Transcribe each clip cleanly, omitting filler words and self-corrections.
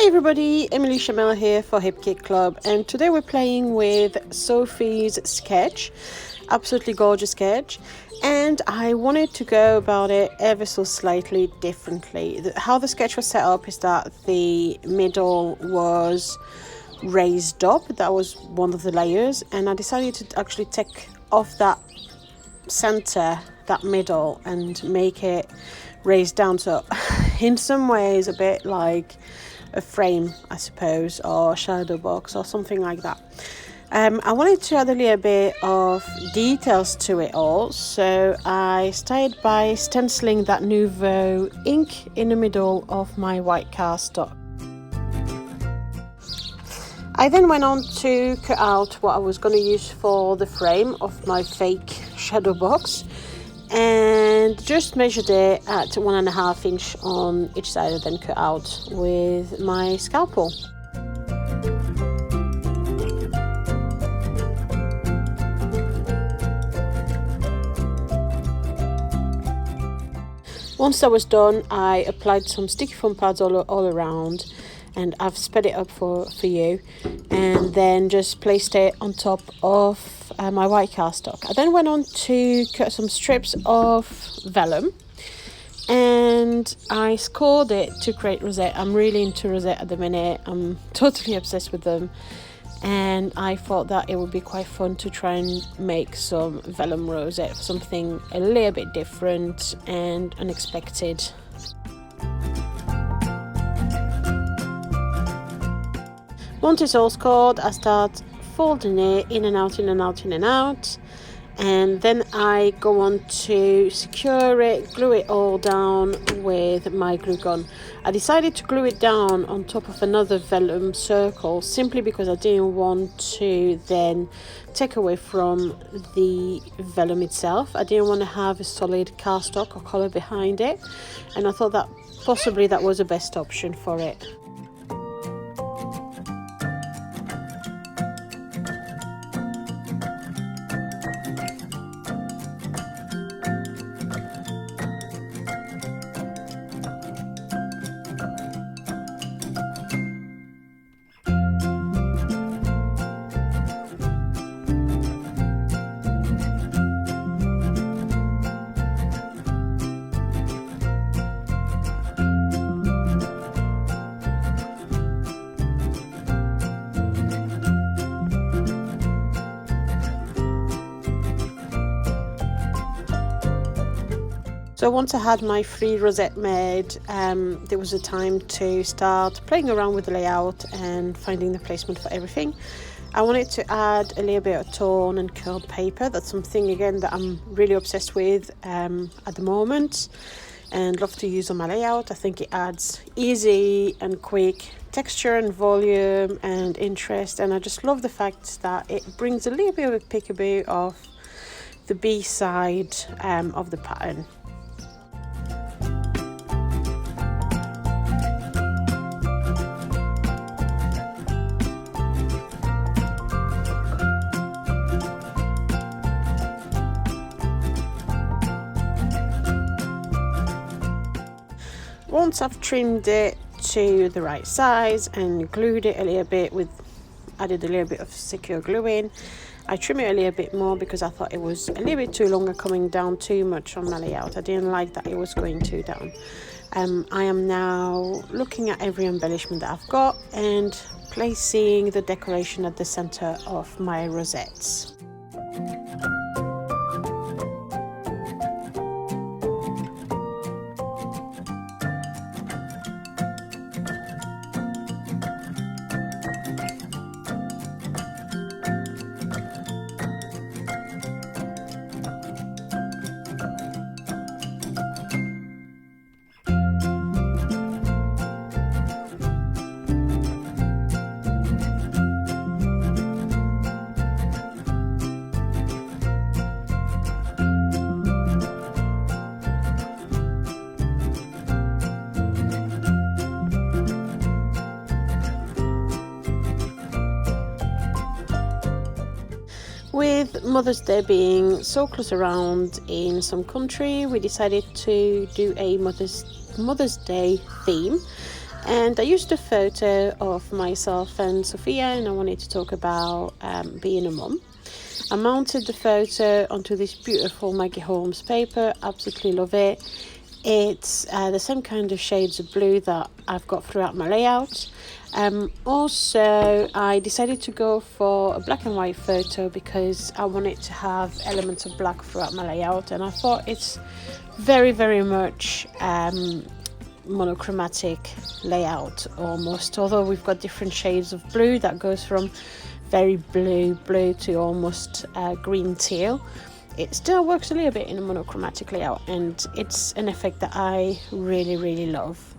Hi everybody, Emilie Chamel here for Hip Kit Club, and today we're playing with Sophie's sketch. Absolutely gorgeous sketch, and I wanted to go about it ever so slightly differently. How the sketch was set up is that the middle was raised up, that was one of the layers, and I decided to actually take off that center, that middle, and make it raised down, so in some ways a bit like a frame, I suppose, or shadow box or something like that. I wanted to add a little bit of details to it all, so I started by stenciling that Nouveau ink in the middle of my white cardstock. I then went on to cut out what I was going to use for the frame of my fake shadow box, and just measured it at 1.5 inch on each side, and then cut out with my scalpel. Once that was done, I applied some sticky foam pads all around, and I've sped it up for you, and then just placed it on top of my white cardstock. I then went on to cut some strips of vellum, and I scored it to create rosette. I'm really into rosette at the minute. I'm totally obsessed with them, and I thought that it would be quite fun to try and make some vellum rosette, something a little bit different and unexpected. Once it's all scored, I start folding it in and out, in and out, in and out, and then I go on to secure it, glue it all down with my glue gun. I decided to glue it down on top of another vellum circle simply because I didn't want to then take away from the vellum itself. I didn't want to have a solid cardstock or colour behind it, and I thought that possibly that was the best option for it. So once I had my free rosette made, there was a time to start playing around with the layout and finding the placement for everything. I wanted to add a little bit of torn and curled paper. That's something, again, that I'm really obsessed with at the moment and love to use on my layout. I think it adds easy and quick texture and volume and interest, and I just love the fact that it brings a little bit of a peekaboo of the B side of the pattern. Once I've trimmed it to the right size and glued it a little bit added a little bit of secure glue in, I trim it a little bit more because I thought it was a little bit too long and coming down too much on my layout. I didn't like that it was going too down. I am now looking at every embellishment that I've got and placing the decoration at the center of my rosettes. With Mother's Day being so close around in some country, we decided to do a Mother's Day theme. And I used a photo of myself and Sophia, and I wanted to talk about being a mum. I mounted the photo onto this beautiful Maggie Holmes paper. Absolutely love it. It's the same kind of shades of blue that I've got throughout my layout. Also, I decided to go for a black and white photo because I wanted to have elements of black throughout my layout, and I thought it's very, very much monochromatic layout almost, although we've got different shades of blue that goes from very blue to almost green teal. It still works a little bit in a monochromatic layout, and it's an effect that I really, really love.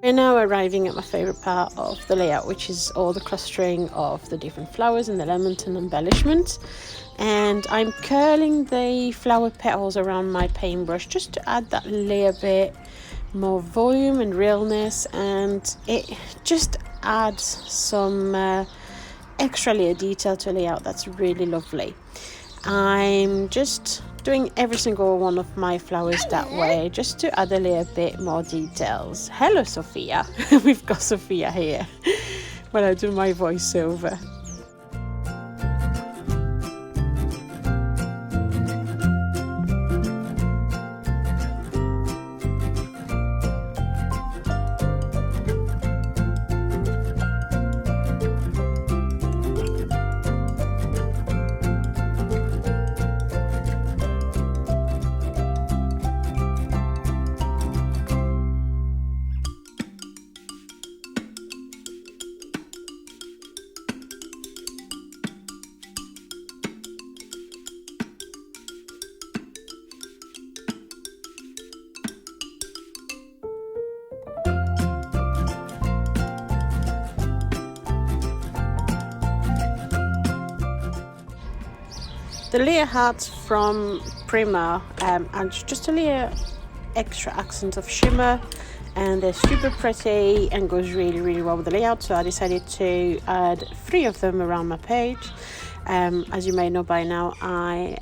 We're now arriving at my favourite part of the layout, which is all the clustering of the different flowers and element and embellishment. And I'm curling the flower petals around my paintbrush just to add that little bit more volume and realness, and it just adds some extra layer detail to a layout that's really lovely. I'm just doing every single one of my flowers that way, just to add a little bit more details. Hello, Sophia. We've got Sophia here when I do my voiceover. The layer hearts from Prima and just a layer extra accent of shimmer, and they're super pretty and goes really, really well with the layout, so I decided to add 3 of them around my page. As you may know by now, I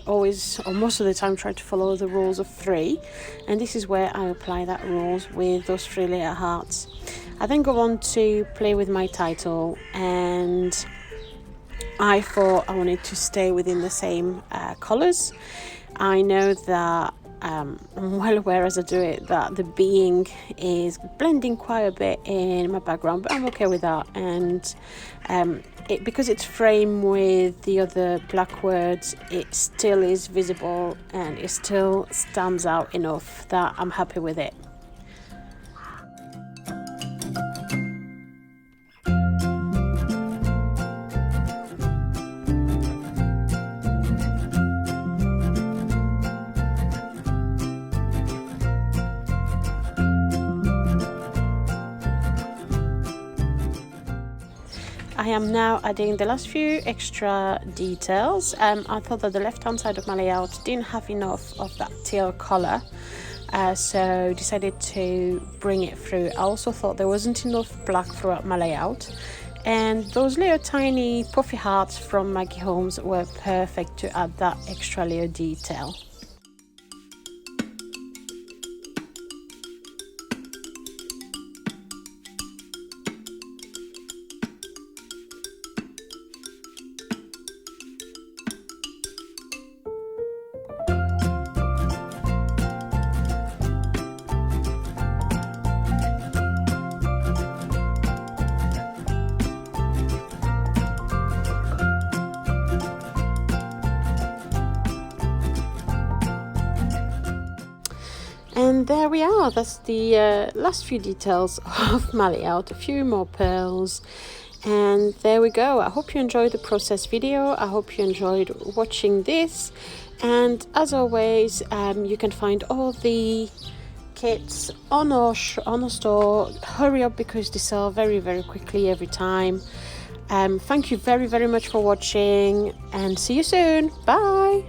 always, or most of the time, try to follow the rules of 3, and this is where I apply that rules with those 3 layer hearts. I then go on to play with my title, and I thought I wanted to stay within the same colours. I know that I'm well aware as I do it that the being is blending quite a bit in my background, but I'm okay with that. And because it's framed with the other black words, it still is visible and it still stands out enough that I'm happy with it. I am now adding the last few extra details. I thought that the left hand side of my layout didn't have enough of that teal colour, so decided to bring it through. I also thought there wasn't enough black throughout my layout, and those little tiny puffy hearts from Maggie Holmes were perfect to add that extra layer detail. And there we are, that's the last few details of my layout, a few more pearls, and there we go. I hope you enjoyed the process video. I hope you enjoyed watching this, and as always, you can find all the kits on our store. Hurry up because they sell very, very quickly every time. Thank you very, very much for watching, and see you soon. Bye.